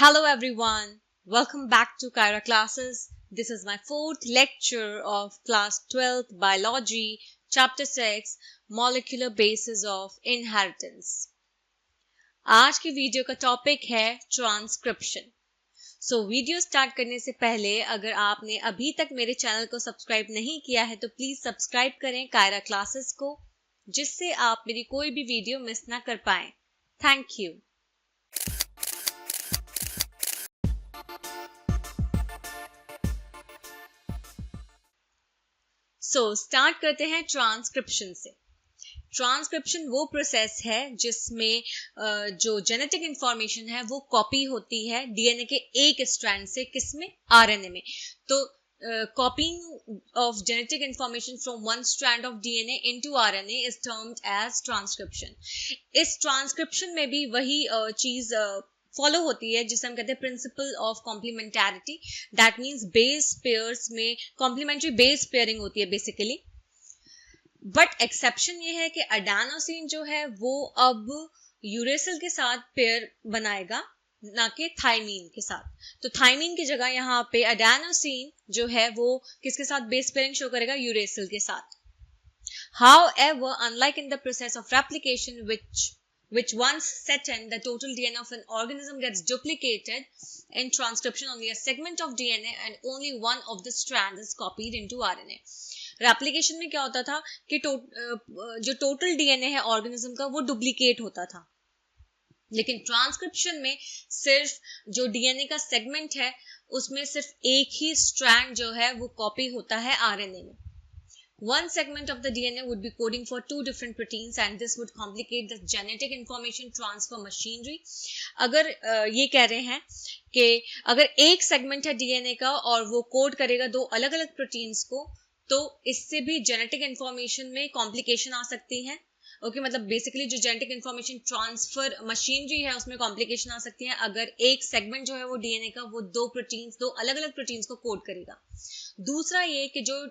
Hello everyone, welcome back to Kyra classes. This is my fourth lecture of class 12th biology, chapter 6, molecular basis of inheritance. आज की video का topic है transcription. Video start करने से पहले अगर आपने अभी तक मेरे चैनल को सब्सक्राइब नहीं किया है तो प्लीज सब्सक्राइब करें कायरा क्लासेस को, जिससे आप मेरी कोई भी वीडियो मिस ना कर पाएं. Thank you. स्टार्ट करते हैं ट्रांसक्रिप्शन से. ट्रांसक्रिप्शन वो प्रोसेस है जिसमें जो जेनेटिक इंफॉर्मेशन है वो कॉपी होती है डीएनए के एक स्ट्रैंड से किसमें, आरएनए में. तो copying of genetic information from one strand of DNA into RNA is termed as transcription. इस ट्रांसक्रिप्शन में भी वही चीज फॉलो होती है जिसे हम कहते हैं principle of complementarity. That means base pairs में कॉम्प्लीमेंट्री बेस पेयरिंग होती है बेसिकली. बट एक्सेप्शन ये है कि एडेनोसिन जो है वो अब यूरेसिल के साथ पेयर बनाएगा, ना कि थाइमीन के साथ. तो थाइमीन की जगह यहाँ पे एडेनोसिन जो है वो किसके साथ बेस पेयरिंग शो करेगा, यूरेसिल के साथ. However, unlike in the process of replication which once set in, the total DNA of an organism gets duplicated. In transcription, only a segment of DNA and only one of the strands is copied into RNA. Replication में क्या होता था कि जो total DNA है organism का वो duplicate होता था, लेकिन ट्रांसक्रिप्शन में सिर्फ जो डीएनए का सेगमेंट है उसमें सिर्फ एक ही स्ट्रैंड जो है वो कॉपी होता है आरएनए में. One segment of the DNA would be coding for two different proteins and this would complicate the genetic information transfer machinery. अगर ये कह रहे हैं कि अगर एक सेगमेंट है डीएनए का और वो कोड करेगा दो अलग अलग प्रोटीन्स को, तो इससे भी जेनेटिक इंफॉर्मेशन में कॉम्प्लिकेशन आ सकती है. ओके, मतलब बेसिकली जो जेनेटिक इंफॉर्मेशन ट्रांसफर मशीनरी है उसमें कॉम्प्लिकेशन आ सकती है अगर एक सेगमेंट जो है वो डीएनए का वो दो अलग अलग प्रोटीन्स को कोड करेगा. दूसरा ये कि जो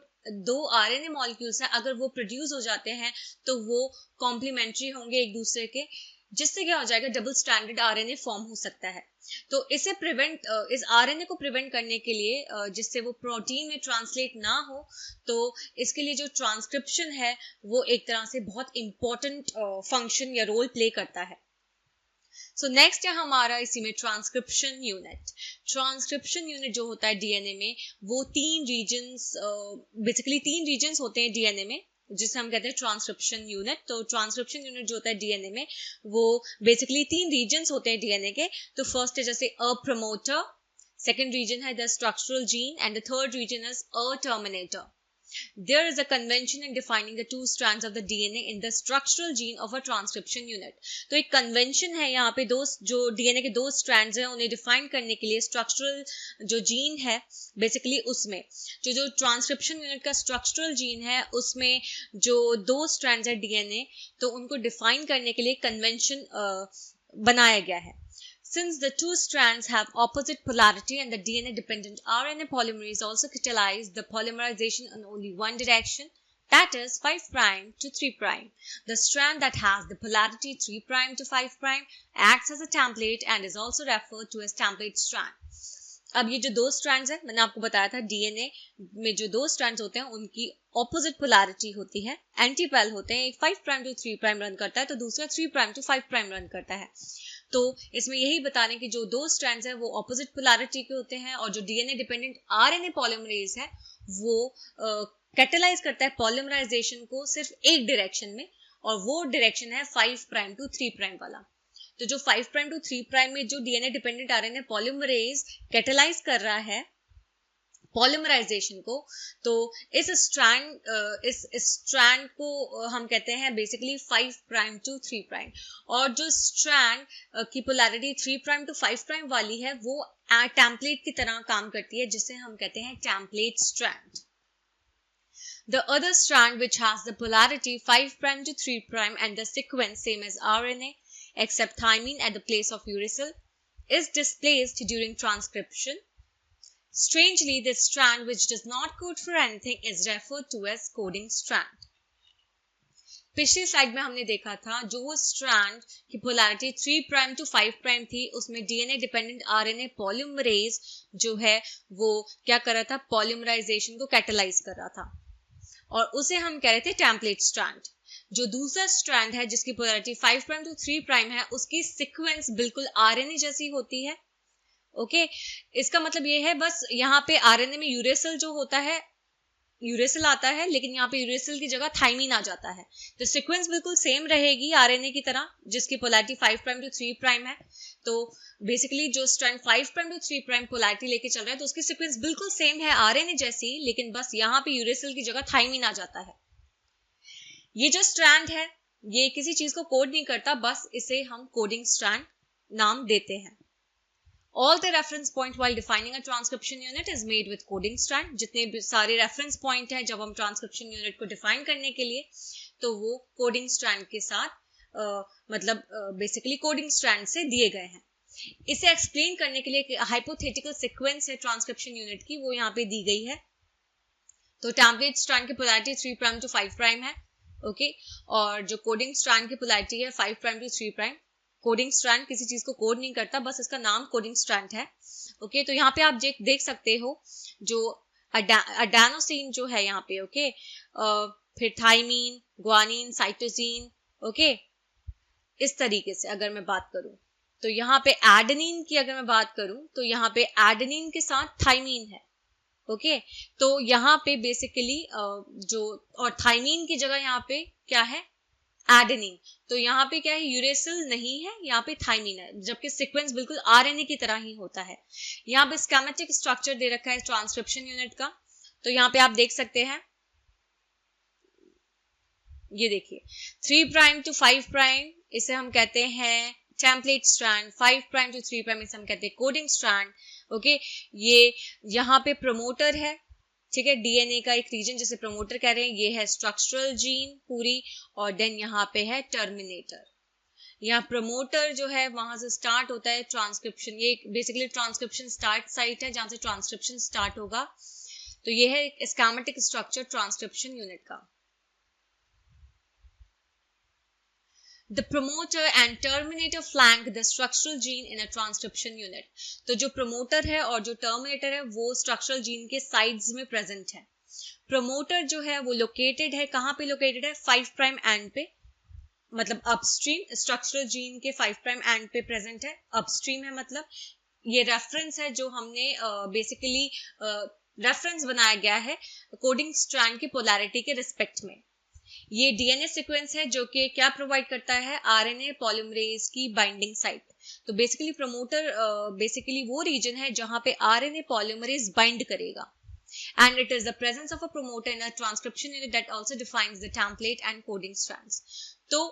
दो आरएनए मॉलिक्यूल्स हैं अगर वो प्रोड्यूस हो जाते हैं तो वो कॉम्प्लीमेंट्री होंगे एक दूसरे के, जिससे क्या हो जाएगा, डबल स्टैंडर्ड आरएनए फॉर्म हो सकता है. तो इसे इस आरएनए को प्रिवेंट करने के लिए जिससे वो प्रोटीन में ट्रांसलेट ना हो, तो इसके लिए जो ट्रांसक्रिप्शन है वो एक तरह से बहुत इंपॉर्टेंट फंक्शन या रोल प्ले करता है. नेक्स्ट है हमारा इसी में ट्रांसक्रिप्शन यूनिट. ट्रांसक्रिप्शन यूनिट जो होता है डीएनए में वो बेसिकली तीन रीजन्स होते हैं डीएनए में जिसे हम कहते हैं ट्रांसक्रिप्शन यूनिट. तो ट्रांसक्रिप्शन यूनिट जो होता है डीएनए में वो बेसिकली तीन रीजन्स होते हैं डीएनए के. तो फर्स्ट है जैसे अ प्रमोटर, सेकेंड रीजन है the structural gene and the third region is a terminator. There is a convention in defining the two strands of the DNA in the structural gene of a transcription unit. तो एक convention है यहाँ पे जो DNA के दो strands हैं उन्हें डिफाइन करने के लिए स्ट्रक्चरल जो जीन है बेसिकली उसमें जो ट्रांसक्रिप्शन यूनिट का स्ट्रक्चरल जीन है उसमें जो दो स्ट्रैंड्स है डीएनए तो उनको डिफाइन करने के लिए कन्वेंशन बनाया गया है. Since the two strands have opposite polarity and the DNA-dependent RNA polymerase also catalyze the polymerization in only one direction, that is 5' to 3'. The strand that has the polarity 3' to 5' acts as a template and is also referred to as template strand. अब ये जो दो strands है मैंने आपको बताया था DNA में जो दो strands होते हैं उनकी opposite polarity होती है, एंटीपैरल होते हैं. एक 5' to 3' रन करता है तो दूसरा 3' to 5' रन करता है. तो इसमें यही बता रहे हैं कि जो दो स्ट्रैंड्स हैं वो ऑपोजिट पोलैरिटी के होते हैं और जो डीएनए डिपेंडेंट आरएनए पॉलीमरेज है वो कैटेलाइज करता है पॉलीमराइजेशन को सिर्फ एक डायरेक्शन में और वो डायरेक्शन है 5' to 3' वाला. तो जो 5' to 3' में जो DNA dependent RNA polymerase catalyse कर रहा है पॉलीमराइजेशन को, तो इस स्ट्रैंड को हम कहते हैं बेसिकली 5' to 3'. और जो स्ट्रैंड की पोलैरिटी 3' to 5' वाली है वो टेम्पलेट की तरह काम करती है जिसे हम कहते हैं template strand. The other strand which has the polarity 5' to 3' and the sequence same as RNA except thymine at the place of uracil is displaced during transcription. Strangely, this strand which does not code for anything is referred to as coding strand. पिछली slide में हमने देखा था जो वो strand की polarity 3 prime to 5 prime थी, उसमें डीएनए डिपेंडेंट आरएनए पॉलीमरेज जो है वो क्या कर रहा था, पॉलीमराइजेशन को कैटलाइज कर रहा था, और उसे हम कह रहे थे टेम्पलेट स्ट्रैंड। जो दूसरा स्ट्रैंड है जिसकी पोलैरिटी 5 प्राइम टू 3 प्राइम है, उसकी सीक्वेंस बिल्कुल आरएनए जैसी होती है। ओके, इसका मतलब ये है, बस यहाँ पे आरएनए में यूरेसिल जो होता है, यूरेसिल आता है, लेकिन यहाँ पे यूरेसिल की जगह थाइमीन आ जाता है। तो सीक्वेंस बिल्कुल सेम रहेगी आरएनए की तरह, जिसकी पोलैरिटी 5 प्राइम टू 3 प्राइम है। तो बेसिकली जो strand 5 prime to 3 prime polarity लेके चल रहा है, तो उसकी सीक्वेंस बिल्कुल सेम है आरएनए जैसी, लेकिन बस यहाँ पे यूरेसिल की जगह थाइमीन आ जाता है। ये जो स्ट्रैंड है ये किसी चीज को कोड नहीं करता, बस इसे हम कोडिंग स्ट्रैंड नाम देते हैं। All the reference point while defining a transcription unit is made with coding strand. जितने भी सारे reference point है जब हम transcription unit को define करने के लिए, तो वो coding strand के साथ मतलब basically coding strand से दिए गए हैं। इसे explain करने के लिए एक hypothetical sequence है transcription unit की, वो यहाँ पे दी गई है। तो template strand की polarity 3 prime to 5 prime है, ओके, और जो coding strand की polarity है 5 prime to 3 prime। Coding strand किसी चीज को कोड नहीं करता, बस इसका नाम कोडिंग स्ट्रैंड है। ओके, तो यहाँ पे आप देख सकते हो जो अडेनोसिन जो है यहाँ पे, ओके, फिर थाइमीन, ग्वानिन, साइटोसिन, ओके, इस तरीके से अगर मैं बात करूं, तो यहाँ पे एडेनिन की अगर मैं बात करूं, तो यहाँ पे एडेनिन के साथ थाइमीन है। ओके, तो यहाँ पे बेसिकली जो और थाइमीन की जगह यहाँ पे क्या है, एडेनिन। तो यहाँ पे क्या है, यूरेसिल नहीं है, यहाँ पे थाइमीन है, जबकि सीक्वेंस बिल्कुल आरएनए की तरह ही होता है। यहाँ पे स्कीमेटिक स्ट्रक्चर दे रखा है ट्रांसक्रिप्शन यूनिट का, तो यहाँ पे आप देख सकते हैं, ये देखिए 3 प्राइम टू 5 प्राइम इसे हम कहते हैं template strand, 5 prime to 3 prime इसे हम कहते हैं कोडिंग स्ट्रैंड। ओके, ये यहाँ पे प्रमोटर है, ठीक है, डीएनए का एक रीजन जिसे प्रमोटर कह रहे हैं, ये है स्ट्रक्चरल जीन पूरी, और देन यहाँ पे है टर्मिनेटर। यहाँ प्रमोटर जो है वहां से स्टार्ट होता है ट्रांसक्रिप्शन, ये बेसिकली ट्रांसक्रिप्शन स्टार्ट साइट है जहां से ट्रांसक्रिप्शन स्टार्ट होगा। तो ये है एक स्कीमेटिक स्ट्रक्चर ट्रांसक्रिप्शन यूनिट का। The promoter and terminator flank the structural gene in a transcription unit. तो जो promoter है और जो terminator है वो structural gene के sides में present है। promoter जो है वो located है, कहाँ पे located है, 5 prime end पे, मतलब upstream, structural gene के 5 prime end पे present है, upstream है, मतलब ये reference है जो हमने basically reference बनाया गया है coding strand की polarity के respect में। ये डीएनए सीक्वेंस है जो कि क्या प्रोवाइड करता है, आरएनए पॉलीमरेज की बाइंडिंग साइट। तो बेसिकली प्रमोटर बेसिकली वो रीजन है जहां पे आरएनए पॉलीमरेज बाइंड करेगा, and it is the presence of a promoter in a transcription unit that also defines the template and coding strands. तो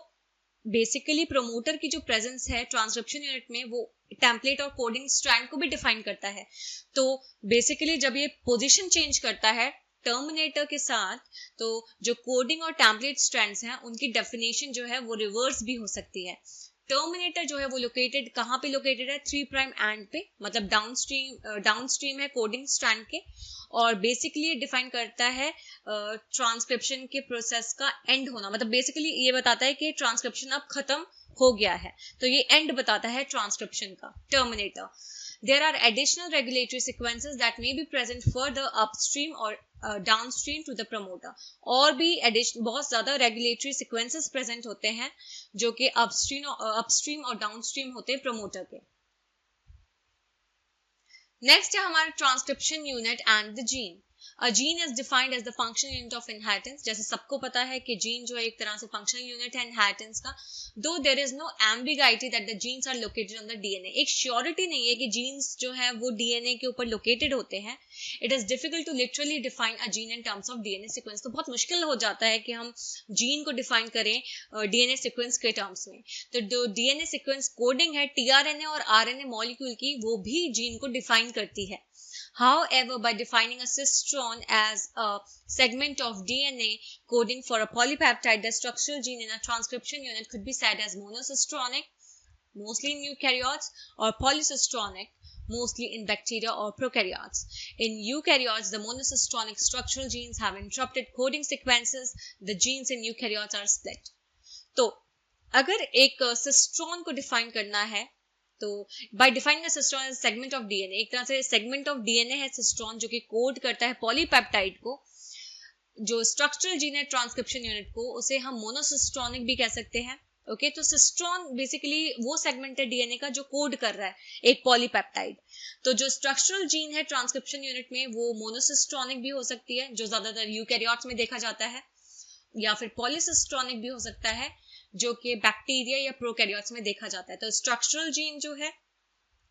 basically promoter की जो presence है ट्रांसक्रिप्शन यूनिट में वो टेम्पलेट और कोडिंग स्ट्रैंड को भी डिफाइन करता है। तो बेसिकली जब ये पोजीशन चेंज करता है टर्मिनेटर के साथ, तो जो कोडिंग और टेम्पलेट स्ट्रैंड्स हैं उनकी डेफिनेशन जो है वो रिवर्स भी हो सकती है। टर्मिनेटर जो है वो लोकेटेड कहाँ पे लोकेटेड है, 3 प्राइम एंड पे, मतलब डाउनस्ट्रीम है कोडिंग स्ट्रैंड के, और बेसिकली डिफाइन करता है ट्रांसक्रिप्शन के प्रोसेस का एंड होना, मतलब बेसिकली ये बताता है कि ट्रांसक्रिप्शन अब खत्म हो गया है, तो ये एंड बताता है ट्रांसक्रिप्शन का, terminator. There are additional regulatory sequences that may be present further upstream or downstream to the promoter. और भी बहुत ज़्यादा regulatory sequences present होते हैं जो कि upstream और downstream होते हैं promoter के। Next है हमारा transcription unit and the gene. A gene is defined as the functional unit of inheritance. जैसे सबको पता है कि जीन जो है एक तरह से functional unit है inheritance का। Though there is no ambiguity that the genes are located on the DNA. एक surety नहीं है कि genes जो है वो DNA के ऊपर located होते हैं। It is difficult to literally define a gene in terms of DNA sequence. तो बहुत मुश्किल हो जाता है कि हम जीन को define करें DNA sequence के terms में। तो जो DNA sequence coding है tRNA और RNA molecule की, वो भी जीन को define करती है। However, by defining a cistron as a segment of DNA coding for a polypeptide, the structural gene in a transcription unit could be said as monocistronic, mostly in eukaryotes, or polycistronic, mostly in bacteria or prokaryotes. In eukaryotes, the monocistronic structural genes have interrupted coding sequences. The genes in eukaryotes are split. तो अगर एक cistron को define करना है तो by defining a cistron as segment of DNA, एक तरह से सेगमेंट ऑफ डीएनए है सिस्ट्रॉन, जो कि कोड करता है पॉलीपेप्टाइड को, जो स्ट्रक्चरल जीन है ट्रांसक्रिप्शन यूनिट को, उसे हम मोनोसिस्ट्रॉनिक भी कह सकते हैं। ओके, तो सिस्ट्रॉन बेसिकली वो सेगमेंट है डीएनए का जो कोड कर रहा है एक पॉलीपेप्टाइड। तो जो स्ट्रक्चरल जीन है ट्रांसक्रिप्शन यूनिट में वो मोनोसिस्ट्रॉनिक भी हो सकती है, जो ज्यादातर यूकैरियोट्स में देखा जाता है, या फिर पॉलीसिस्ट्रॉनिक भी हो सकता है, जो कि बैक्टीरिया या प्रोकैरियोट्स में देखा जाता है। तो स्ट्रक्चरल जीन जो है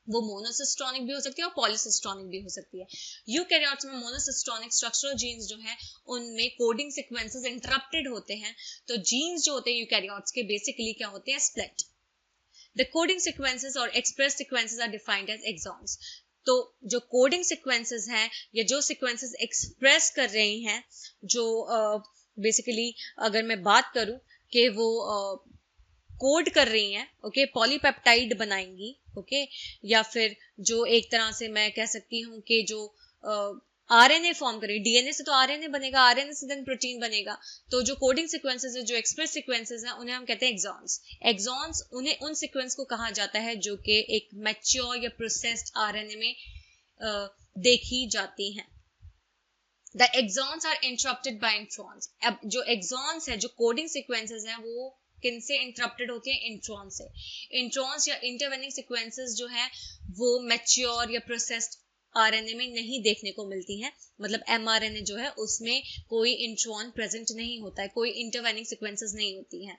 वो मोनोसिस्ट्रॉनिक भी हो सकती है और पॉलीसिस्ट्रॉनिक भी हो सकती है। यूकैरियोट्स में मोनोसिस्ट्रॉनिक स्ट्रक्चरल जीन्स जो है उनमें कोडिंग सीक्वेंसेस इंटरप्टेड होते हैं। तो जीन्स जो होते हैं यूकैरियोट्स के बेसिकली क्या होते हैं, स्प्लिट। द कोडिंग सीक्वेंसेस और express sequences are defined as exons. तो जो कोडिंग सीक्वेंसेस हैं या जो सीक्वेंसेस एक्सप्रेस कर रही हैं, जो बेसिकली अगर मैं बात करूं कि वो कोड कर रही हैं, ओके, पॉलीपेप्टाइड बनाएंगी, ओके, या फिर जो एक तरह से मैं कह सकती हूँ कि जो आरएनए फॉर्म करेगी, डीएनए से तो आरएनए बनेगा, आरएनए से देन प्रोटीन बनेगा। तो जो कोडिंग सीक्वेंसेस है, जो एक्सप्रेस सीक्वेंसेस हैं, उन्हें हम कहते हैं एक्सॉन्स। एक्सॉन्स उन्हें उन सीक्वेंस को कहा जाता है जो कि एक मैच्योर या प्रोसेस्ड आरएनए में देखी जाती हैं। The exons are interrupted by introns. अब जो एक्सॉन्स है, जो कोडिंग सीक्वेंसेस हैं, वो किन से इंटरप्टेड होती है, इंट्रॉन से। इंट्रॉन्स या इंटरवेनिंग सीक्वेंसेस जो है वो मैच्योर या प्रोसेस्ड आरएनए में नहीं देखने को मिलती है। मतलब एमआरएनए जो है उसमें कोई इंट्रॉन प्रेजेंट नहीं होता है, कोई इंटरवेनिंग सीक्वेंसेस नहीं होती हैं।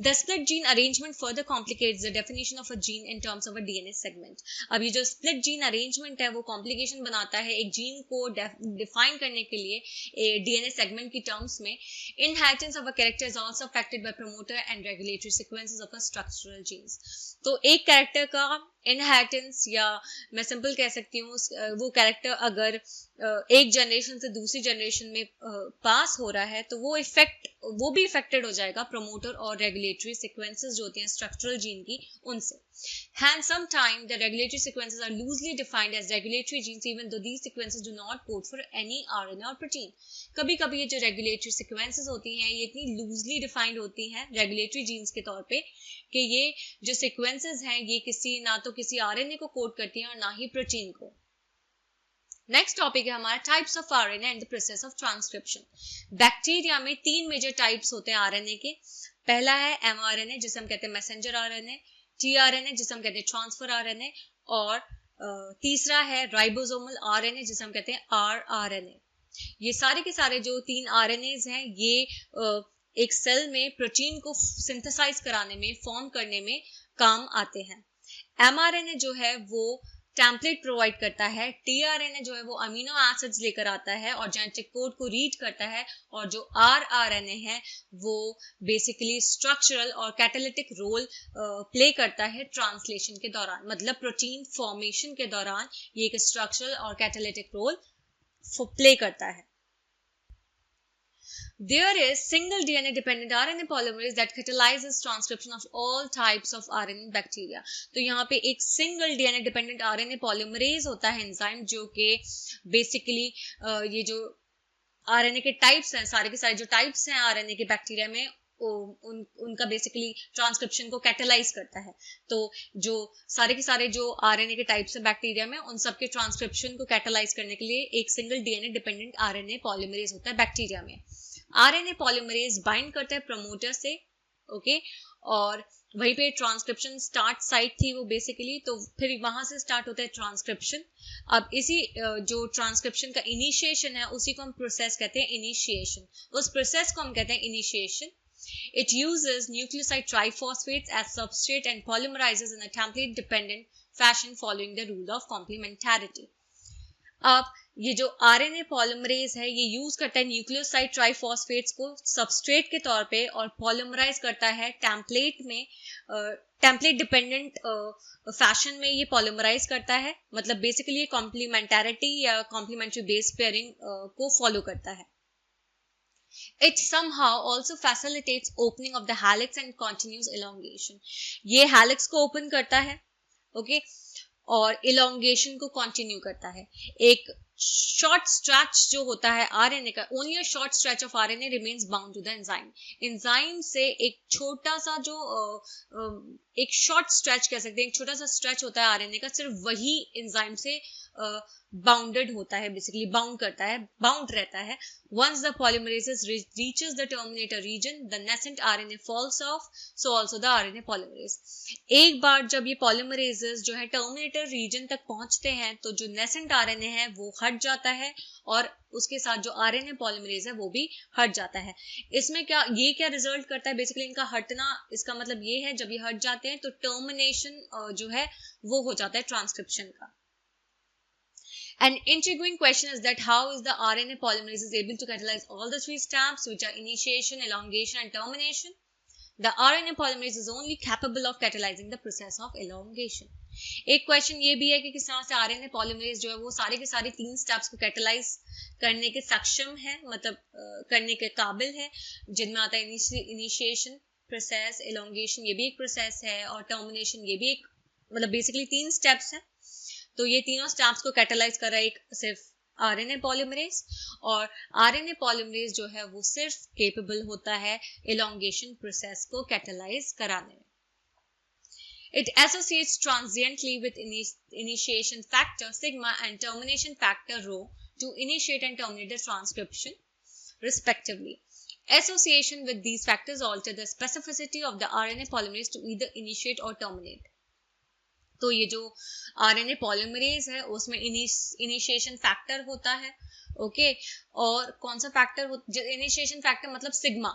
The split gene arrangement further complicates the definition of a gene in terms of a DNA segment. अब ये जो split gene arrangement है वो complication बनाता है एक gene को define करने के लिए DNA segment की terms में। Inheritance of a character is also affected by promoter and regulatory sequences of a structural genes. तो एक character का इनहेरिटेंस, या मैं सिंपल कह सकती हूँ वो कैरेक्टर अगर एक जनरेशन से दूसरी जनरेशन में पास हो रहा है तो वो भी इफेक्टेड हो जाएगा प्रमोटर और रेगुलेटरी सीक्वेंसेस जो होती हैं स्ट्रक्चरल जीन की, उनसे। Hence, sometimes the regulatory sequences are loosely defined as regulatory genes, even though these sequences do not code for any RNA or protein. कभी कभी ये जो regulatory sequences होती हैं ये इतनी loosely defined होती हैं regulatory genes के तौर पे कि ये जो sequences हैं ये ना तो किसी RNA को कोड करती हैं और ना ही प्रोटीन को। नेक्स्ट टॉपिक है हमारा types of RNA and the process of transcription. Bacteria में 3 मेजर टाइप्स होते हैं आरएनए के। पहला है एमआरएनए जिसे हम कहते हैं मैसेंजर आरएनए, टीआरएनए जिसे हम कहते हैं ट्रांसफर आरएनए, और तीसरा है राइबोसोमल आरएनए जिसे हम कहते हैं आरआरएनए। ये सारे के सारे जो 3 आरएनएज हैं ये एक सेल में प्रोटीन को सिंथेसाइज कराने में, फॉर्म करने में काम आते हैं। एमआरएनए जो है वो टेम्पलेट प्रोवाइड करता है, टीआरएनए जो है वो अमीनो एसिड्स लेकर आता है और जेनेटिक कोड को रीड करता है, और जो आरआरएनए है वो बेसिकली स्ट्रक्चरल और कैटालिटिक रोल प्ले करता है ट्रांसलेशन के दौरान, मतलब प्रोटीन फॉर्मेशन के दौरान ये एक स्ट्रक्चरल और कैटालिटिक रोल प्ले करता है। There is single DNA dependent RNA polymerase that catalyzes transcription of all types of RNA in bacteria. तो यहाँ पे एक single DNA dependent RNA polymerase होता है एंजाइम जो कि बेसिकली ये जो RNA के टाइप्स हैं, सारे के सारे जो टाइप्स हैं RNA के बैक्टीरिया में उनका बेसिकली ट्रांसक्रिप्शन को कैटेलाइज करता है। तो जो सारे के सारे जो आरएनए के टाइप्स हैं बैक्टीरिया में उन सबके ट्रांसक्रिप्शन को कैटेलाइज करने के लिए एक single DNA dependent RNA polymerase होता है बैक्टीरिया में। आरएनए पॉलीमरेज बाइंड करता है प्रमोटर से, ओके, और वहीं पे ट्रांसक्रिप्शन स्टार्ट साइट थी वो बेसिकली, तो फिर वहां से स्टार्ट होता है ट्रांसक्रिप्शन। अब इसी जो ट्रांसक्रिप्शन का इनिशिएशन है उसी को हम प्रोसेस कहते हैं इनिशिएशन, उस प्रोसेस को हम कहते हैं initiation. It uses nucleoside triphosphates as substrate and polymerizes in a template dependent fashion following the rule of complementarity. अब ये जो आरएनए पॉलीमरेज है ये यूज करता है न्यूक्लियोसाइड ट्राइफॉस्फेट्स को सबस्ट्रेट के तौर पे और पॉलीमराइज करता है टेम्पलेट में, टेम्पलेट डिपेंडेंट फैशन में ये पॉलीमराइज करता है, मतलब बेसिकली ये कॉम्प्लीमेंटारिटी या कॉम्प्लीमेंट्री बेस पेयरिंग को फॉलो करता है। It somehow also facilitates opening of the helix and continuous elongation. ये helix को open करता है, ओके, और elongation को continue करता है। एक शॉर्ट स्ट्रेच जो होता है आरएनए का, only a short stretch of RNA remains bound to the enzyme. Enzyme से एक छोटा सा जो एक शॉर्ट स्ट्रेच कह सकते हैं, एक छोटा सा स्ट्रेच होता है आरएनए का, सिर्फ वही एंजाइम से बाउंडेड होता है, बेसिकली बाउंड करता है, बाउंड रहता है। Once the polymerases reaches the terminator region, the nascent RNA falls off, so also the RNA polymerase. एक बार जब ये polymerases जो है terminator region तक पहुंचते हैं, तो जो nascent RNA है वो हट जाता है और उसके साथ जो RNA polymerase है वो भी हट जाता है। इसमें क्या रिजल्ट करता है, बेसिकली इनका हटना, इसका मतलब ये है जब ये हट जाते हैं तो टर्मिनेशन जो है वो हो जाता है ट्रांसक्रिप्शन का। An intriguing question is that how is the RNA polymerase is able to catalyze all the three steps, which are initiation, elongation, and termination? The RNA polymerase is only capable of catalyzing the process of elongation. एक question ये भी है कि किस तरह से RNA polymerase जो है वो सारे के सारे 3 स्टेप्स को कैटलाइज करने के सक्षम है, मतलब करने के काबिल है, जिनमें आता है इनिशिएशन प्रोसेस, एलोंगेशन ये भी एक प्रोसेस है, और टर्मिनेशन ये भी एक, मतलब बेसिकली 3 स्टेप्स हैं। तो ये तीनों स्टेप्स को कैटलाइज कर रहा है एक सिर्फ आरएनए पॉलीमरेज, और आरएनए पॉलीमरेज जो है वो सिर्फ केपेबल होता है एलोंगेशन प्रोसेस को कैटलाइज कराने में। It associates transiently with initiation factor sigma and termination factor rho to initiate and terminate the transcription respectively. Association with these factors alter the specificity of the RNA polymerase to either initiate or terminate. तो ये जो RNA polymerase है उसमें initiation factor होता है, okay, और कौन सा फैक्टर, इनिशिएशन फैक्टर मतलब सिग्मा,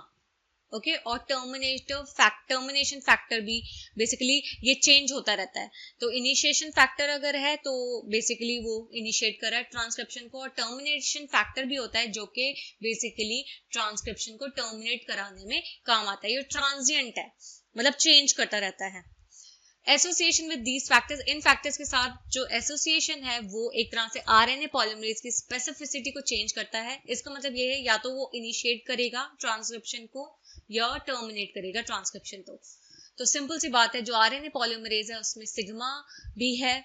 ओके, और टर्मिनेशन फैक्टर भी बेसिकली ये चेंज होता रहता है। तो इनिशिएशन फैक्टर अगर है तो बेसिकली वो इनिशिएट कर रहा है ट्रांसक्रिप्शन को, और टर्मिनेशन फैक्टर भी होता है जो कि बेसिकली ट्रांसक्रिप्शन को टर्मिनेट कराने में काम आता है। ये ट्रांजिएंट है, मतलब चेंज करता रहता है। Association with these factors, in factors के साथ जो एसोसिएशन है वो एक तरह से आरएनए पॉलीमरेज की स्पेसिफिसिटी को चेंज करता है। इसका मतलब ये है या तो वो इनिशिएट करेगा ट्रांसक्रिप्शन को या टर्मिनेट करेगा ट्रांसक्रिप्शन को। तो सिंपल सी बात है, जो आरएनए पॉलीमरेज है उसमें सिग्मा भी है,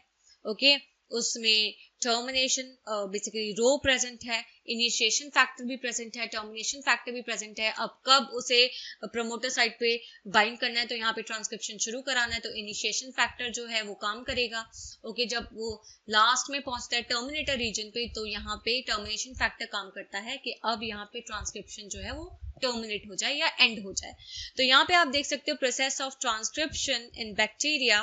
ओके, उसमें टर्मिनेशन बेसिकली रो प्रेजेंट है, इनिशिएशन फैक्टर भी प्रेजेंट है, टर्मिनेशन फैक्टर भी प्रेजेंट है। अब कब उसे प्रमोटर साइड पे बाइंड करना है, तो यहाँ पे ट्रांसक्रिप्शन शुरू कराना है, तो इनिशिएशन फैक्टर जो है वो काम करेगा, ओके। जब वो लास्ट में पहुंचता है टर्मिनेटर रीजन पे, तो यहाँ पे टर्मिनेशन फैक्टर काम करता है कि अब यहाँ पे ट्रांसक्रिप्शन जो है वो टर्मिनेट हो जाए या एंड हो जाए। तो यहाँ पे आप देख सकते हो process of transcription in bacteria,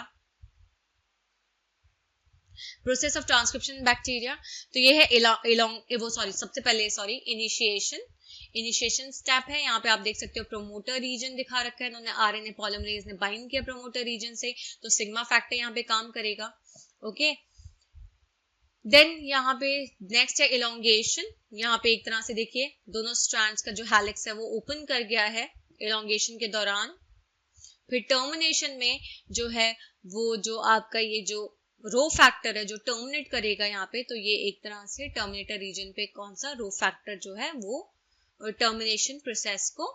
process of transcription in bacteria. तो ये है सबसे पहले इनिशिएशन स्टेप है। यहाँ पे आप देख सकते हो प्रोमोटर रीजन दिखा रखा है, इन्होंने आरएनए पॉलीमरेज ने बाइंड किया प्रोमोटर रीजन से, तो सिग्मा फैक्टर यहाँ पे काम करेगा, ओके। देन यहाँ पे नेक्स्ट है इलोंगेशन। यहाँ पे एक तरह से देखिए दोनों स्ट्रैंड्स का जो हेलिक्स है वो ओपन कर गया है इलोंगेशन के दौरान। फिर टर्मिनेशन में जो है वो जो आपका ये जो रो फैक्टर है जो टर्मिनेट करेगा यहाँ पे, तो ये एक तरह से टर्मिनेटर रीजन पे कौन सा रो फैक्टर जो है वो टर्मिनेशन प्रोसेस को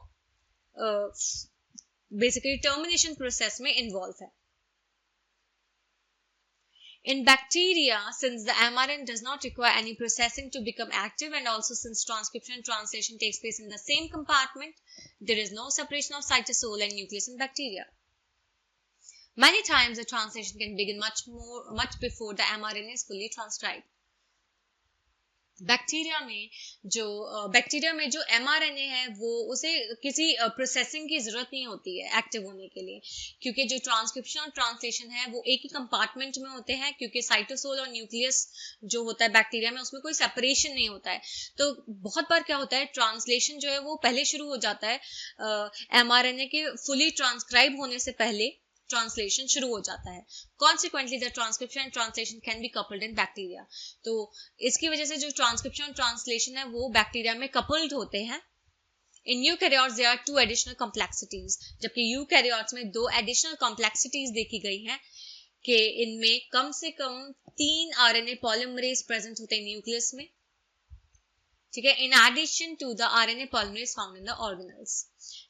बेसिकली टर्मिनेशन प्रोसेस में इन्वॉल्व है। In bacteria, since the mRNA does not require any processing to become active, and also since transcription and translation takes place in the same compartment, there is no separation of cytosol and nucleus in bacteria. Many times the translation can begin much before the mRNA is fully transcribed. Bacteria में जो mRNA है वो उसे किसी processing की जरूरत नहीं होती है एक्टिव होने के लिए, क्योंकि जो ट्रांसक्रिप्शन और ट्रांसलेशन है वो एक ही कंपार्टमेंट में होते हैं, क्योंकि साइटोसोल और न्यूक्लियस जो होता है बैक्टीरिया में उसमें कोई सेपरेशन नहीं होता है। तो बहुत बार क्या होता है, ट्रांसलेशन जो है वो पहले शुरू हो जाता है mRNA के फुली ट्रांसक्राइब होने से पहले ट्रांसलेशन शुरू हो जाता है। Consequently, the transcription and translation can be coupled in bacteria. तो इसकी वजह से जो ट्रांसक्रिप्शन और ट्रांसलेशन है वो बैक्टीरिया में कपल्ड होते हैं। In eukaryotes there are 2 additional complexities, जबकि यूकैरियोट्स में 2 additional complexities देखी गई हैं कि इनमें कम से कम 3 RNA polymerase प्रेजेंट होते हैं न्यूक्लियस में, ठीक है, in addition to the RNA polymerase found in the organelles.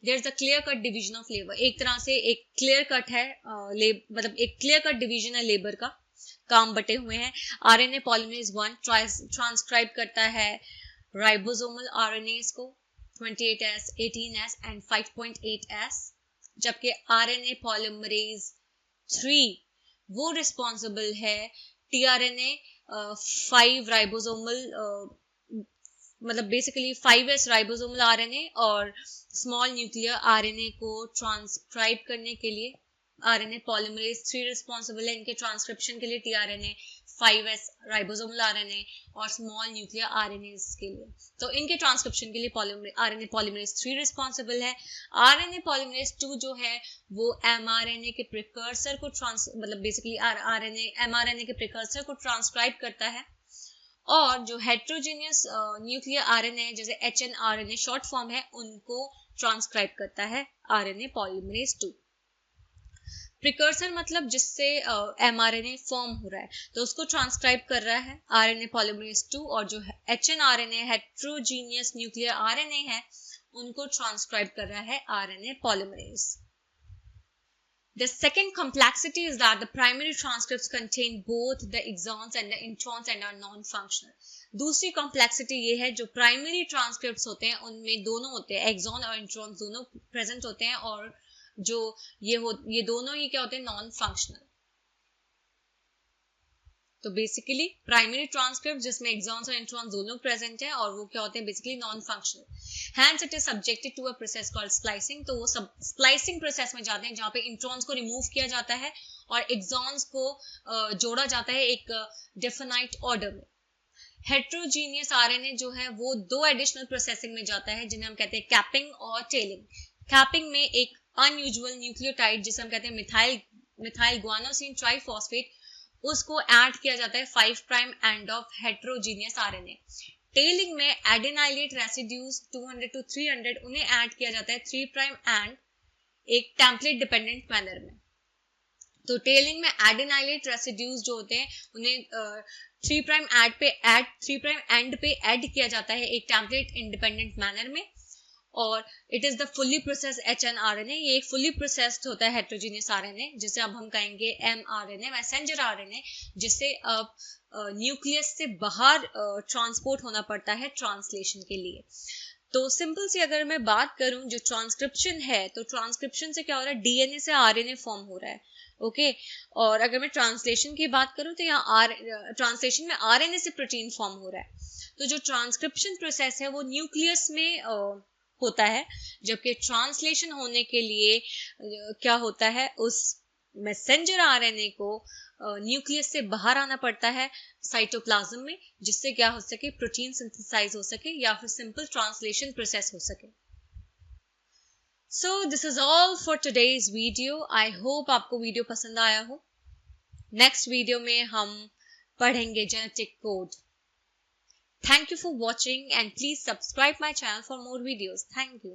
There is a clear cut division of labor. एक तरह से एक clear cut है मतलब एक clear cut division है लेबर का, काम बटे हुए हैं। आरएनए पॉलीमरेज 1 ट्रांसक्राइब करता है राइबोसोमल आरएनएस को 28S, 18S एंड 5.8S, जबकि आरएनए पॉलीमरेज 3 वो रिस्पॉन्सिबल है टीआरएनए 5 राइबोसोमल मतलब बेसिकली 5S राइबोसोमल आरएनए और स्मॉल न्यूक्लियर आरएनए को ट्रांसक्राइब करने के लिए। आरएनए पॉलीमरेज 3 रिस्पॉन्सिबल है इनके ट्रांसक्रिप्शन के लिए, टीआरएनए 5S राइबोसोमल आरएनए और स्मॉल न्यूक्लियर आरएनए के लिए। तो इनके ट्रांसक्रिप्शन के लिए आरएनए पॉलीमरेज 3 रिस्पॉन्सिबल है। आरएनए पॉलीमरेज 2 जो है वो एमआरएनए के प्रिकर्सर को मतलब बेसिकली आरएनए एमआरएनए के प्रिकर्सर को ट्रांसक्राइब करता है, और जो हेट्रोजीनियस न्यूक्लियर आरएनए जैसे एचएनआरएनए शॉर्ट फॉर्म है उनको ट्रांसक्राइब करता है आरएनए पॉलीमरेज 2। प्रिकर्सर मतलब जिससे एमआरएनए फॉर्म हो रहा है, तो उसको ट्रांसक्राइब कर रहा है आरएनए पॉलीमरेज 2, और जो एचएनआरएनए हेट्रोजीनियस न्यूक्लियर आरएनए है उनको ट्रांसक्राइब कर रहा है RNA polymerase. The second complexity is that the primary transcripts contain both the exons and the introns and are non-functional. दूसरी complexity ये है जो primary transcripts होते हैं उनमें दोनों होते हैं, exon और introns दोनों present होते हैं, और जो ये दोनों ही क्या होते हैं, non-functional। तो बेसिकली प्राइमरी ट्रांसक्रिप्ट जिसमें एक्सॉन्स और इंट्रॉन्स दोनों प्रेजेंट है और वो क्या होते हैं, basically non functional. Hence it is subjected to a process called splicing. तो वो सब स्प्लाइसिंग प्रोसेस में जाते हैं जहाँ पे इंट्रॉन्स को रिमूव किया जाता है और एक्सॉन्स को जोड़ा जाता है एक डेफिनाइट ऑर्डर में। हेट्रोजीनियस आरएनए जो है वो दो एडिशनल प्रोसेसिंग में जाता है जिन्हें हम कहते हैं कैपिंग और टेलिंग। कैपिंग में एक अनयूजुअल न्यूक्लियोटाइड जिसे हम कहते हैं मिथाइल गुआनोसिन ट्राइफॉस्फेट, उसको ऐड किया जाता है 5 prime end of heterogeneous RNA. Telling में एडेनाइलेट रेसिड्यूज 200 to 300 उन्हें ऐड किया जाता है 3 प्राइम एंड एक टेम्पलेट डिपेंडेंट मैनर में। तो टेलिंग में एडेनाइलेट रेसिड्यूज जो होते हैं उन्हें 3 प्राइम एंड पे ऐड किया जाता है एक टेम्पलेट इंडिपेंडेंट मैनर में, और it is the fully processed hnRNA. ये एक फुल्ली प्रोसेस्ड होता है हेट्रोजीनियस आरएनए जिसे अब हम कहेंगे एमआरएनए, मैसेंजर आरएनए, जिसे अब न्यूक्लियस से बाहर ट्रांसपोर्ट होना पड़ता है ट्रांसलेशन के लिए। तो सिंपल सी अगर मैं बात करूं जो ट्रांसक्रिप्शन है, तो ट्रांसक्रिप्शन से क्या हो रहा है, डीएनए से आरएनए फॉर्म हो रहा है, ओके। और अगर मैं ट्रांसलेशन की बात करूं तो यहाँ ट्रांसलेशन में आरएनए से प्रोटीन फॉर्म हो रहा है। तो जो ट्रांसक्रिप्शन प्रोसेस है वो न्यूक्लियस में होता है, जबकि ट्रांसलेशन होने के लिए क्या होता है, उस मैसेंजर आरएनए को न्यूक्लियस से बाहर आना पड़ता है साइटोप्लाज्म में, जिससे क्या हो सके, प्रोटीन सिंथेसाइज हो सके या फिर सिंपल ट्रांसलेशन प्रोसेस हो सके। So this is all for today's video. I hope आपको वीडियो पसंद आया हो। नेक्स्ट वीडियो में हम पढ़ेंगे genetic code. Thank you for watching and please subscribe my channel for more videos. Thank you.